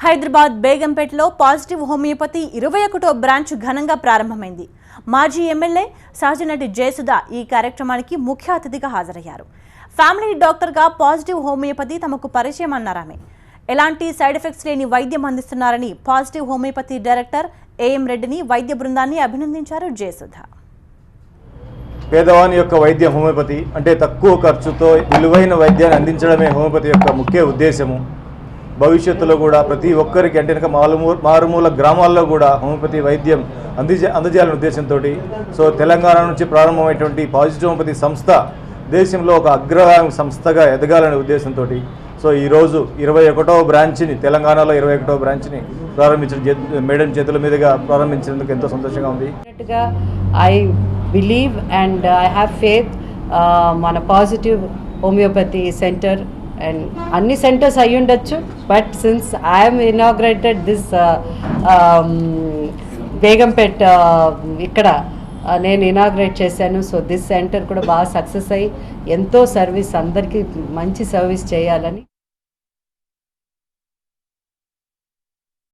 Hyderabad బేగంపేటలో positive homeopathy 21వ branch ఘనంగా ప్రారంభమైంది. మాజీ ఎమ్మెల్యే సహజనటి జయసుధ ఈ కార్యక్రమానికి ముఖ్య అతిథిగా హాజరయ్యారు. ఫ్యామిలీ డాక్టర్గా పాజిటివ్ హోమియోపతి తమకు పరిచయం అన్నారామె. ఎలాంటి సైడ్ ఎఫెక్ట్స్ లేని వైద్యం అందిస్తున్నారని పాజిటివ్ హోమియోపతి డైరెక్టర్ ఏఎం రెడ్డిని, వైద్య బృందాన్ని అభినందించారు జయసుధ. పేదవాని యొక్క వైద్యం హోమియోపతి అంటే తక్కువ ఖర్చుతో విలువైన వైద్యాన్ని అందించడమే హోమియోపతి యొక్క ముఖ్య ఉద్దేశము. భవిష్యత్తులో కూడా ప్రతి ఒక్కరికి అంటే కనుక మారుమూల గ్రామాల్లో కూడా హోమియోపతి వైద్యం అందజేయాలనే ఉద్దేశంతో తెలంగాణ నుంచి ప్రారంభమైనటువంటి పాజిటివ్ హోమియోపతి సంస్థ దేశంలో ఒక అగ్రగామి సంస్థగా ఎదగాలనే ఉద్దేశంతో ఈరోజు 21వ బ్రాంచ్ని తెలంగాణలో 21వ బ్రాంచ్ని ప్రారంభించిన మేడం చేతుల మీదుగా ప్రారంభించినందుకు ఎంతో సంతోషంగా ఉంది. I believe and I have faith మన పాజిటివ్ హోమియోపతి సెంటర్ అండ్ అన్ని సెంటర్స్ అయ్యి ఉండొచ్చు, but since I'm inaugurated this Begumpet ఇక్కడ నేను ఇనాగ్రేట్ చేశాను. సో దిస్ సెంటర్ కూడా బాగా సక్సెస్ అయ్యి ఎంతో సర్వీస్ అందరికీ మంచి సర్వీస్ చేయాలని